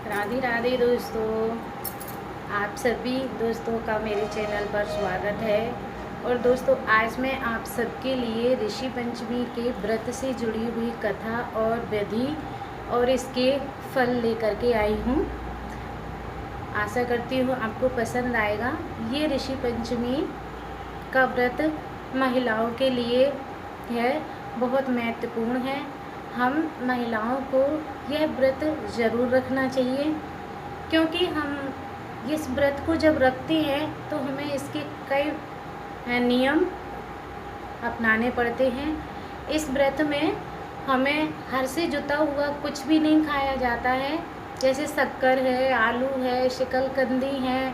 राधे राधे दोस्तों, आप सभी दोस्तों का मेरे चैनल पर स्वागत है। और दोस्तों, आज मैं आप सबके लिए ऋषि पंचमी के व्रत से जुड़ी हुई कथा और विधि और इसके फल लेकर के आई हूँ। आशा करती हूँ आपको पसंद आएगा। ये ऋषि पंचमी का व्रत महिलाओं के लिए है, बहुत महत्वपूर्ण है। हम महिलाओं को यह व्रत ज़रूर रखना चाहिए, क्योंकि हम इस व्रत को जब रखते हैं तो हमें इसके कई नियम अपनाने पड़ते हैं। इस व्रत में हमें हर से जुता हुआ कुछ भी नहीं खाया जाता है, जैसे शक्कर है, आलू है, शिकलकंदी है,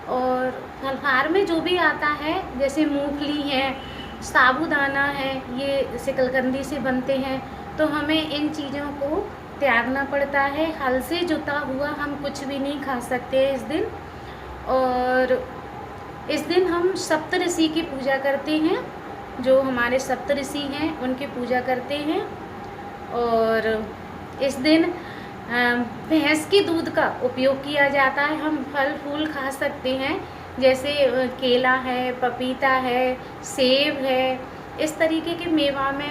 और फलहार में जो भी आता है जैसे मूंगफली है, साबूदाना है, ये शिकलकंदी से बनते हैं। तो हमें इन चीज़ों को त्यागना पड़ता है। हल से जुता हुआ हम कुछ भी नहीं खा सकते इस दिन। और इस दिन हम सप्तऋषि की पूजा करते हैं, जो हमारे सप्तऋषि हैं उनकी पूजा करते हैं। और इस दिन भैंस के दूध का उपयोग किया जाता है। हम फल फूल खा सकते हैं, जैसे केला है, पपीता है, सेब है, इस तरीके के मेवा में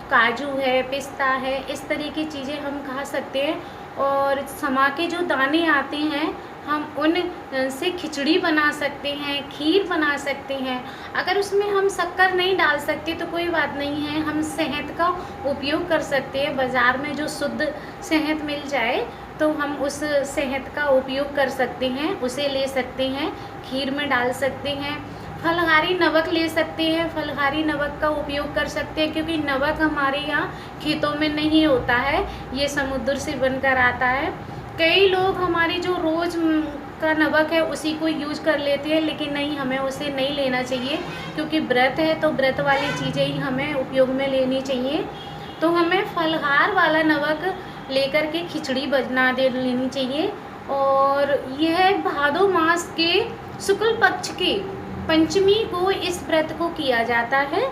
काजू है, पिस्ता है, इस तरीके की चीज़ें हम खा सकते हैं। और समा के जो दाने आते हैं हम उन से खिचड़ी बना सकते हैं, खीर बना सकते हैं। अगर उसमें हम शक्कर नहीं डाल सकते तो कोई बात नहीं है, हम शहद का उपयोग कर सकते हैं। बाज़ार में जो शुद्ध शहद मिल जाए तो हम उस शहद का उपयोग कर सकते हैं, उसे ले सकते हैं, खीर में डाल सकते हैं। फलहारी नमक ले सकते हैं, फलहारी नमक का उपयोग कर सकते हैं, क्योंकि नमक हमारे यहाँ खेतों में नहीं होता है, ये समुद्र से बनकर आता है। कई लोग हमारी जो रोज़ का नमक है उसी को यूज कर लेते हैं, लेकिन नहीं, हमें उसे नहीं लेना चाहिए, क्योंकि व्रत है तो व्रत वाली चीज़ें ही हमें उपयोग में लेनी चाहिए। तो हमें फलहार वाला नमक लेकर के खिचड़ी बना दे लेनी चाहिए। और यह भादो मास के शुक्ल पक्ष की पंचमी को इस व्रत को किया जाता है।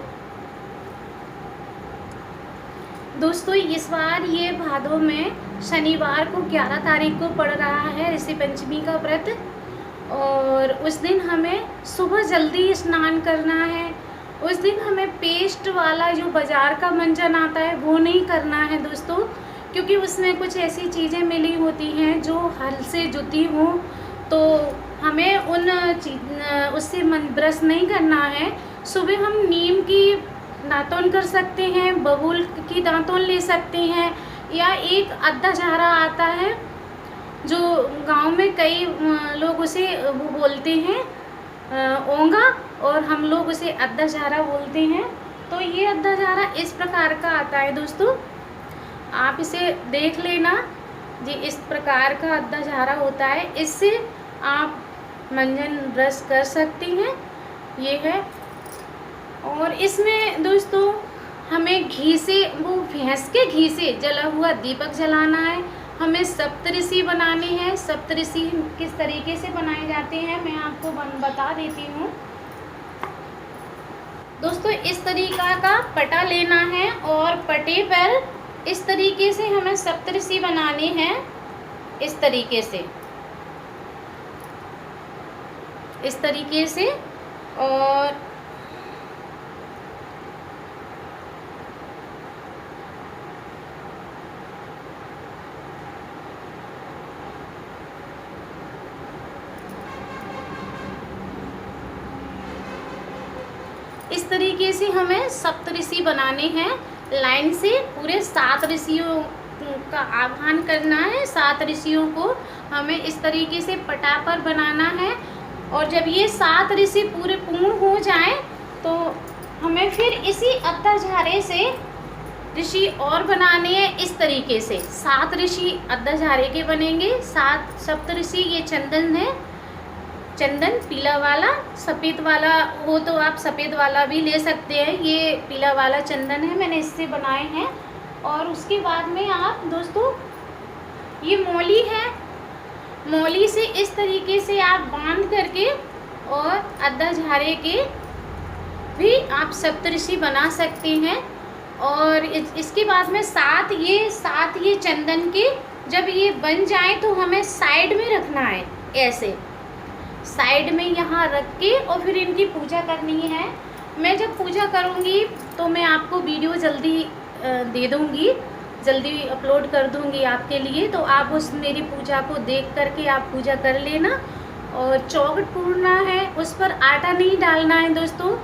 दोस्तों, इस बार ये भादों में शनिवार को 11 तारीख को पड़ रहा है ऋषि पंचमी का व्रत। और उस दिन हमें सुबह जल्दी स्नान करना है। उस दिन हमें पेस्ट वाला जो बाज़ार का मंजन आता है वो नहीं करना है दोस्तों, क्योंकि उसमें कुछ ऐसी चीज़ें मिली होती हैं जो हल से जुती हों। तो हमें उससे ब्रश नहीं करना है। सुबह हम नीम की दातुन कर सकते हैं, बबूल की दातुन ले सकते हैं, या एक अद्धा झारा आता है जो गांव में कई लोग उसे वो बोलते हैं ओंगा, और हम लोग उसे अद्धा झारा बोलते हैं। तो ये अद्धा झारा इस प्रकार का आता है दोस्तों, आप इसे देख लेना। जी, इस प्रकार का अद्धा झारा होता है, इससे आप मंजन ब्रश कर सकती हैं। ये है। और इसमें दोस्तों हमें घी से, वो भैंस के घी से जला हुआ दीपक जलाना है। हमें सप्तऋषि बनाने हैं। सप्तऋषि किस तरीके से बनाए जाते हैं मैं आपको बता देती हूँ दोस्तों। इस तरीका का पटा लेना है, और पटे पर इस तरीके से हमें सप्तऋषि बनाने हैं। इस तरीके से, इस तरीके से। और इस तरीके से हमें सप्तऋषि बनाने हैं। लाइन से पूरे 7 ऋषियों का आह्वान करना है। 7 ऋषियों को हमें इस तरीके से पटा पर बनाना है। और जब ये 7 ऋषि पूरे पूर्ण हो जाएं तो हमें फिर इसी अद्धा झारे से ऋषि और बनाने हैं। इस तरीके से 7 ऋषि अद्धा झारे के बनेंगे। 7 सप्तऋषि। ये चंदन है, चंदन पीला वाला, सफ़ेद वाला हो तो आप सफ़ेद वाला भी ले सकते हैं। ये पीला वाला चंदन है, मैंने इससे बनाए हैं। और उसके बाद में आप दोस्तों, ये मौली है, मौली से इस तरीके से आप बांध करके और अद्धा झारे के भी आप सप्तऋषि बना सकते हैं। और इसके बाद में 7 ये चंदन के जब ये बन जाए तो हमें साइड में रखना है, ऐसे साइड में यहाँ रख के और फिर इनकी पूजा करनी है। मैं जब पूजा करूँगी तो मैं आपको वीडियो जल्दी दे दूँगी, जल्दी अपलोड कर दूँगी आपके लिए, तो आप उस मेरी पूजा को देख करके आप पूजा कर लेना। और चौखट पूरना है, उस पर आटा नहीं डालना है दोस्तों,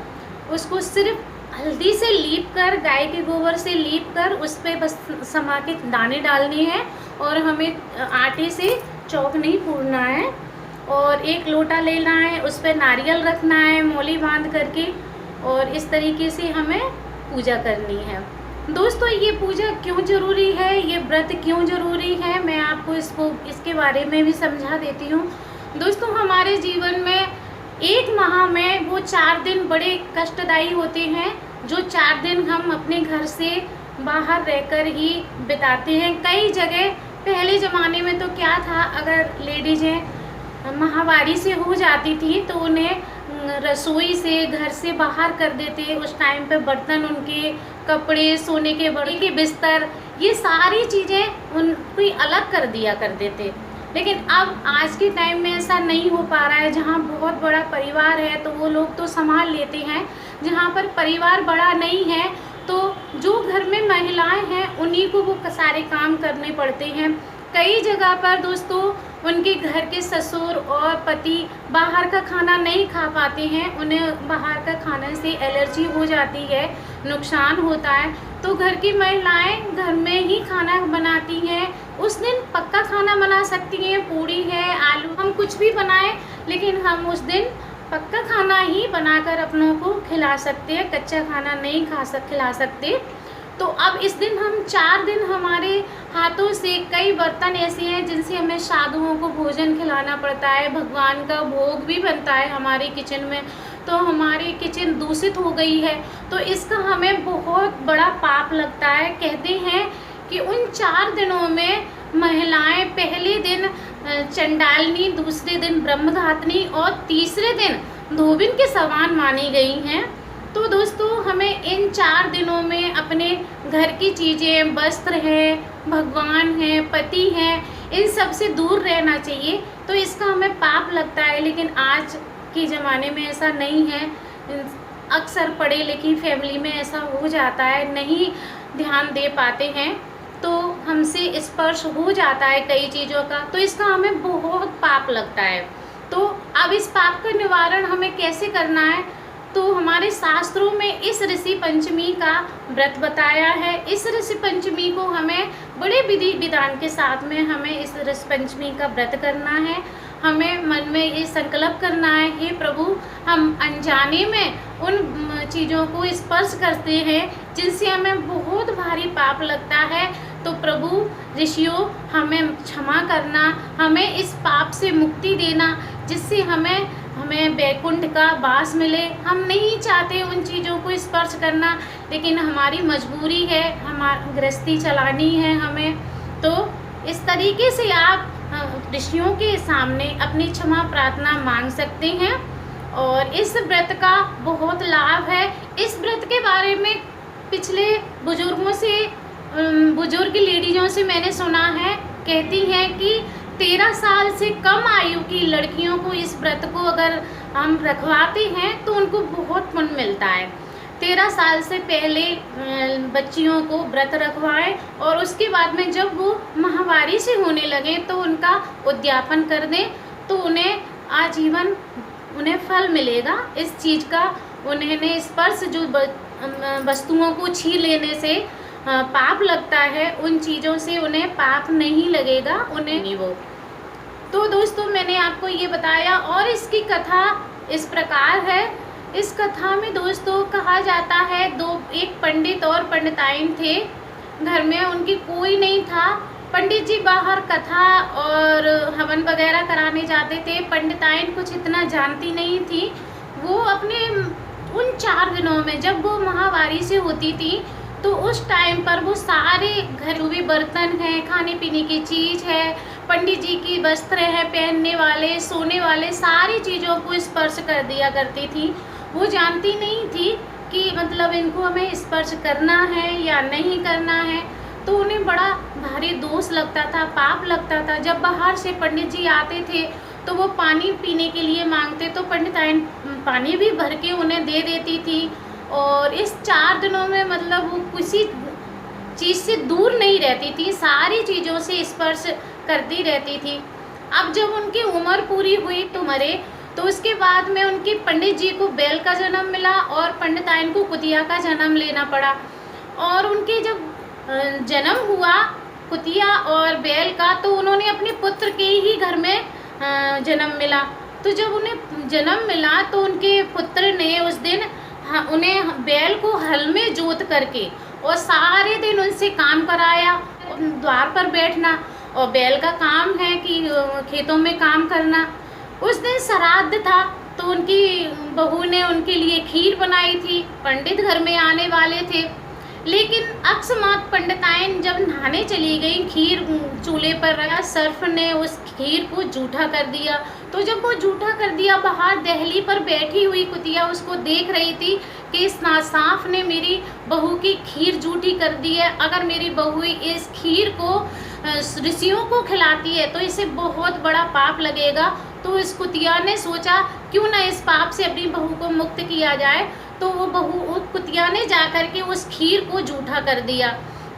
उसको सिर्फ हल्दी से लीप कर, गाय के गोबर से लीप कर उस पर बस समा के दाने डालने हैं और हमें आटे से चौक नहीं पूरना है। और एक लोटा लेना है, उस पर नारियल रखना है मौली बांध करके, और इस तरीके से हमें पूजा करनी है। दोस्तों ये पूजा क्यों ज़रूरी है, ये व्रत क्यों ज़रूरी है, मैं आपको इसके बारे में भी समझा देती हूँ। दोस्तों हमारे जीवन में एक माह में वो 4 दिन बड़े कष्टदायी होते हैं, जो 4 दिन हम अपने घर से बाहर रहकर ही बिताते हैं। कई जगह पहले ज़माने में तो क्या था, अगर लेडीज़ें माहवारी से हो जाती थी तो उन्हें रसोई से, घर से बाहर कर देते। उस टाइम पे बर्तन, उनके कपड़े, सोने के बड़े के बिस्तर, ये सारी चीज़ें उनको अलग कर दिया कर देते। लेकिन अब आज के टाइम में ऐसा नहीं हो पा रहा है। जहाँ बहुत बड़ा परिवार है तो वो लोग तो संभाल लेते हैं, जहाँ पर परिवार बड़ा नहीं है तो जो घर में महिलाएं हैं उन्हीं को वो सारे काम करने पड़ते हैं। कई जगह पर दोस्तों उनके घर के ससुर और पति बाहर का खाना नहीं खा पाते हैं, उन्हें बाहर का खाने से एलर्जी हो जाती है, नुकसान होता है, तो घर की महिलाएं घर में ही खाना बनाती हैं। उस दिन पक्का खाना बना सकती हैं, पूड़ी है, आलू, हम कुछ भी बनाएं, लेकिन हम उस दिन पक्का खाना ही बनाकर अपनों को खिला सकते हैं, कच्चा खाना नहीं खिला सकते। तो अब इस दिन हम 4 दिन हमारे हाथों से कई बर्तन ऐसे हैं जिनसे हमें साधुओं को भोजन खिलाना पड़ता है, भगवान का भोग भी बनता है हमारे किचन में, तो हमारी किचन दूषित हो गई है, तो इसका हमें बहुत बड़ा पाप लगता है। कहते हैं कि उन 4 दिनों में महिलाएं पहले दिन चंडालनी, दूसरे दिन ब्रह्मघातनी और तीसरे दिन धोबिन के समान मानी गई हैं। तो दोस्तों हमें इन 4 दिनों में अपने घर की चीज़ें, वस्त्र हैं, भगवान हैं, पति हैं, इन सब से दूर रहना चाहिए। तो इसका हमें पाप लगता है, लेकिन आज के ज़माने में ऐसा नहीं है। अक्सर पढ़े लिखी फैमिली में ऐसा हो जाता है, नहीं ध्यान दे पाते हैं तो हमसे स्पर्श हो जाता है कई चीज़ों का, तो इसका हमें बहुत पाप लगता है। तो अब इस पाप का निवारण हमें कैसे करना है, तो हमारे शास्त्रों में इस ऋषि पंचमी का व्रत बताया है। इस ऋषि पंचमी को हमें बड़े विधि विधान के साथ में हमें इस ऋषि पंचमी का व्रत करना है। हमें मन में ये संकल्प करना है, हे प्रभु, हम अनजाने में उन चीज़ों को स्पर्श करते हैं जिनसे हमें बहुत भारी पाप लगता है, तो प्रभु ऋषियों हमें क्षमा करना, हमें इस पाप से मुक्ति देना, जिससे हमें वैकुंठ का वास मिले। हम नहीं चाहते उन चीज़ों को स्पर्श करना, लेकिन हमारी मजबूरी है, हमारी गृहस्थी चलानी है हमें। तो इस तरीके से आप ऋषियों के सामने अपनी क्षमा प्रार्थना मांग सकते हैं। और इस व्रत का बहुत लाभ है। इस व्रत के बारे में पिछले बुजुर्ग लेडीज़ों से मैंने सुना है, कहती हैं कि 13 साल से कम आयु की लड़कियों को इस व्रत को अगर हम रखवाते हैं तो उनको बहुत पुण्य मिलता है। 13 साल से पहले बच्चियों को व्रत रखवाएं और उसके बाद में जब वो माहवारी से होने लगे तो उनका उद्यापन कर दें, तो उन्हें आजीवन उन्हें फल मिलेगा इस चीज़ का। उन्हें स्पर्श जो वस्तुओं को छीन लेने से पाप लगता है, उन चीज़ों से उन्हें पाप नहीं लगेगा, उन्हें नहीं वो। तो दोस्तों मैंने आपको ये बताया, और इसकी कथा इस प्रकार है। इस कथा में दोस्तों कहा जाता है एक पंडित और पंडिताइन थे, घर में उनकी कोई नहीं था। पंडित जी बाहर कथा और हवन वगैरह कराने जाते थे। पंडिताइन कुछ इतना जानती नहीं थी। वो अपने उन 4 दिनों में जब वो माहवारी से होती थी तो उस टाइम पर वो सारे घर जो भी बर्तन हैं, खाने पीने की चीज़ है, पंडित जी की वस्त्र है, पहनने वाले, सोने वाले, सारी चीज़ों को स्पर्श कर दिया करती थी। वो जानती नहीं थी कि मतलब इनको हमें स्पर्श करना है या नहीं करना है। तो उन्हें बड़ा भारी दोष लगता था, पाप लगता था। जब बाहर से पंडित जी आते थे तो वो पानी पीने के लिए मांगते तो पंडिताइन पानी भी भर के उन्हें दे देती थी। और इस 4 दिनों में मतलब वो किसी चीज़ से दूर नहीं रहती थी, सारी चीज़ों से स्पर्श करती रहती थी। अब जब उनकी उम्र पूरी हुई तो मरे, तो उसके बाद में उनके पंडित जी को बैल का जन्म मिला और पंडिताइन को कुतिया का जन्म लेना पड़ा। और उनके जब जन्म हुआ कुतिया और बैल का, तो उन्होंने अपने पुत्र के ही घर में जन्म मिला। तो जब उन्हें जन्म मिला तो उनके पुत्र ने उस दिन उन्हें बैल को हल में जोत करके और सारे दिन उनसे काम कराया, द्वार पर बैठना, और बैल का काम है कि खेतों में काम करना। उस दिन श्राद्ध था तो उनकी बहू ने उनके लिए खीर बनाई थी, पंडित घर में आने वाले थे। लेकिन अकस्मात पंडिताइन जब नहाने चली गई, खीर चूल्हे पर रखा, सर्फ ने उस खीर को जूठा कर दिया। तो जब वो जूठा कर दिया, बाहर दहली पर बैठी हुई कुतिया उसको देख रही थी कि इस नासाफ ने मेरी बहू की खीर जूठी कर दी है। अगर मेरी बहू इस खीर को ऋषियों को खिलाती है तो इसे बहुत बड़ा पाप लगेगा। तो इस कुतिया ने सोचा क्यों ना इस पाप से अपनी बहू को मुक्त किया जाए। तो वो कुतिया ने जाकर के उस खीर को जूठा कर दिया।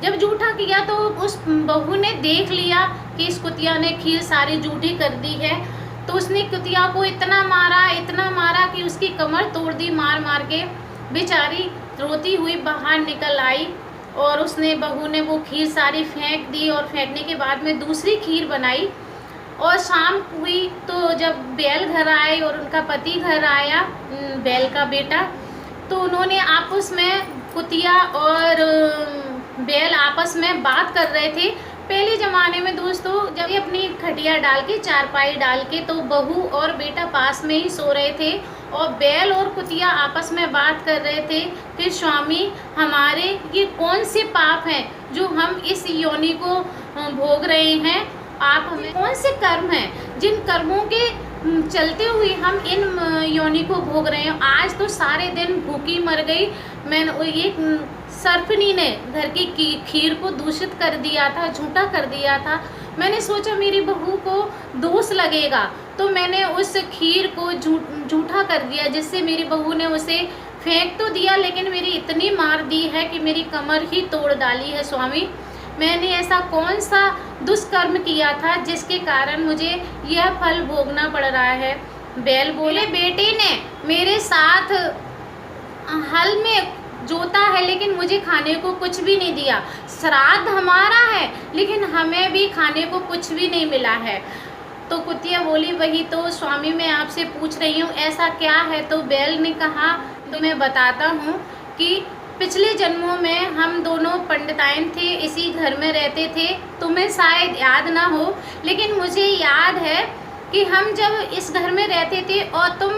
जब जूठा किया तो उस बहू ने देख लिया कि इस कुतिया ने खीर सारी जूठी कर दी है। तो उसने कुतिया को इतना मारा कि उसकी कमर तोड़ दी मार मार के। बेचारी रोती हुई बाहर निकल आई और उसने बहू ने वो खीर सारी फेंक दी। और फेंकने के बाद में दूसरी खीर बनाई। और शाम हुई तो जब बैल घर आए और उनका पति घर आया, बैल का बेटा, तो उन्होंने आपस में कुतिया और बैल आपस में बात कर रहे थे। पहले ज़माने में दोस्तों जब ये अपनी खटिया डाल के, चारपाई डाल के, तो बहू और बेटा पास में ही सो रहे थे और बैल और कुतिया आपस में बात कर रहे थे कि स्वामी हमारे ये कौन से पाप हैं जो हम इस योनि को भोग रहे हैं। आप हमें कौन से कर्म हैं जिन कर्मों के चलते हुए हम इन योनि को भोग रहे हैं। आज तो सारे दिन भूखी मर गई। मैंने एक सर्पनी ने घर की खीर को दूषित कर दिया था, झूठा कर दिया था। मैंने सोचा मेरी बहू को दोष लगेगा तो मैंने उस खीर को झूठा कर दिया, जिससे मेरी बहू ने उसे फेंक तो दिया लेकिन मेरी इतनी मार दी है कि मेरी कमर ही तोड़ डाली है। स्वामी मैंने ऐसा कौन सा दुष्कर्म किया था जिसके कारण मुझे यह फल भोगना पड़ रहा है। बैल बोले बेटे ने मेरे साथ हल में जोता है लेकिन मुझे खाने को कुछ भी नहीं दिया। श्राद्ध हमारा है लेकिन हमें भी खाने को कुछ भी नहीं मिला है। तो कुतिया बोली वही तो स्वामी मैं आपसे पूछ रही हूँ ऐसा क्या है। तो बैल ने कहा तो मैं बताता हूँ कि पिछले जन्मों में हम दोनों पंडिताइन थे, इसी घर में रहते थे। तुम्हें शायद याद ना हो लेकिन मुझे याद है कि हम जब इस घर में रहते थे और तुम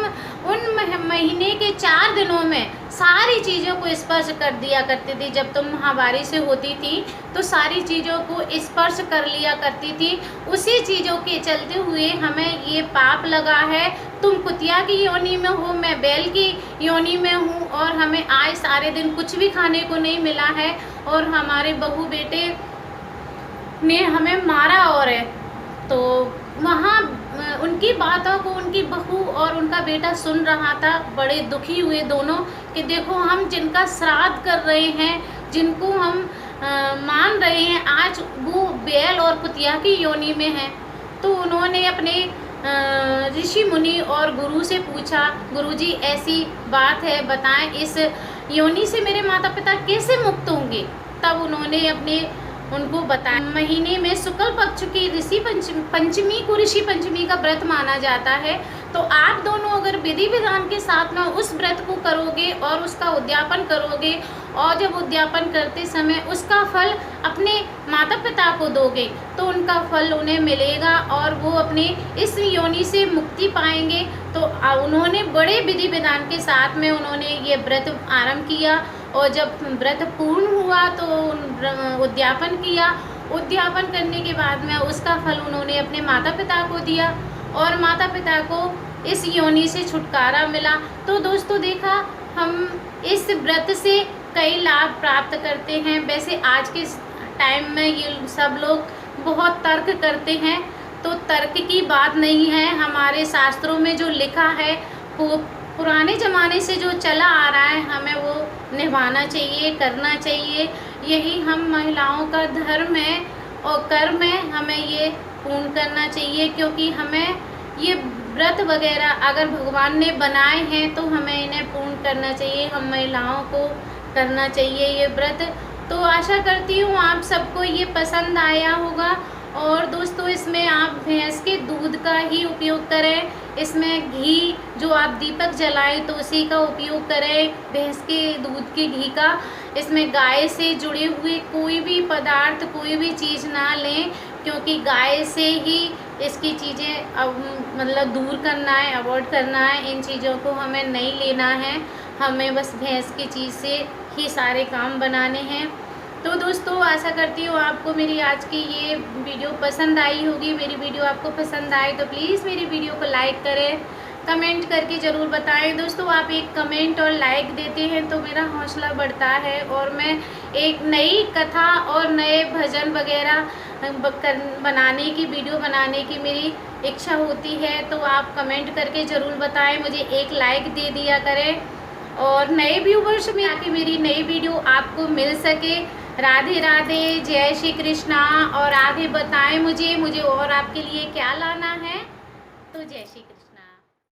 उन महीने के 4 दिनों में सारी चीज़ों को स्पर्श कर दिया करती थी। जब तुम महावारी से होती थी तो सारी चीज़ों को स्पर्श कर लिया करती थी। उसी चीज़ों के चलते हुए हमें ये पाप लगा है। तुम कुतिया की योनि में हो, मैं बैल की योनि में हूँ और हमें आज सारे दिन कुछ भी खाने को नहीं मिला है और हमारे बहू बेटे ने हमें मारा और है। तो वहाँ उनकी बातों को उनकी बहू और उनका बेटा सुन रहा था। बड़े दुखी हुए दोनों कि देखो हम जिनका श्राद्ध कर रहे हैं, जिनको हम मान रहे हैं, आज वो बैल और कुतिया की योनि में है। तो उन्होंने अपने ऋषि मुनि और गुरु से पूछा, गुरुजी ऐसी बात है बताएं इस योनि से मेरे माता पिता कैसे मुक्त होंगे। तब उन्होंने उनको बताया महीने में शुक्ल पक्ष की ऋषि पंचमी को ऋषि पंचमी का व्रत माना जाता है। तो आप दोनों अगर विधि विधान के साथ में उस व्रत को करोगे और उसका उद्यापन करोगे और जब उद्यापन करते समय उसका फल अपने माता पिता को दोगे तो उनका फल उन्हें मिलेगा और वो अपने इस योनि से मुक्ति पाएंगे। तो उन्होंने बड़े विधि विधान के साथ में उन्होंने ये व्रत आरंभ किया और जब व्रत पूर्ण हुआ तो उद्यापन किया। उद्यापन करने के बाद में उसका फल उन्होंने अपने माता पिता को दिया और माता पिता को इस योनि से छुटकारा मिला। तो दोस्तों देखा हम इस व्रत से कई लाभ प्राप्त करते हैं। वैसे आज के टाइम में ये सब लोग बहुत तर्क करते हैं, तो तर्क की बात नहीं है। हमारे शास्त्रों में जो लिखा है वो पुराने ज़माने से जो चला आ रहा है, हमें वो निभाना चाहिए, करना चाहिए। यही हम महिलाओं का धर्म है और कर्म है, हमें ये पूर्ण करना चाहिए। क्योंकि हमें ये व्रत वगैरह अगर भगवान ने बनाए हैं तो हमें इन्हें पूर्ण करना चाहिए, हम महिलाओं को करना चाहिए ये व्रत। तो आशा करती हूँ आप सबको ये पसंद आया होगा। और दोस्तों, इसमें आप भैंस के दूध का ही उपयोग करें, इसमें घी जो आप दीपक जलाएं तो उसी का उपयोग करें, भैंस के दूध के घी का। इसमें गाय से जुड़े हुए कोई भी पदार्थ, कोई भी चीज़ ना लें, क्योंकि गाय से ही इसकी चीज़ें अब मतलब दूर करना है, अवॉइड करना है। इन चीज़ों को हमें नहीं लेना है, हमें बस भैंस की चीज़ से ही सारे काम बनाने हैं। तो दोस्तों, आशा करती हूँ आपको मेरी आज की ये वीडियो पसंद आई होगी। मेरी वीडियो आपको पसंद आए तो प्लीज़ मेरी वीडियो को लाइक करें, कमेंट करके ज़रूर बताएं। दोस्तों, आप एक कमेंट और लाइक देते हैं तो मेरा हौसला बढ़ता है और मैं एक नई कथा और नए भजन वगैरह बनाने की, वीडियो बनाने की मेरी इच्छा होती है। तो आप कमेंट करके ज़रूर बताएं, मुझे एक लाइक दे दिया करें और नए व्यूवर्स में आके मेरी नई वीडियो आपको मिल सके। राधे राधे, जय श्री कृष्णा। और आगे बताएं मुझे और आपके लिए क्या लाना है। तो जय श्री कृष्ण।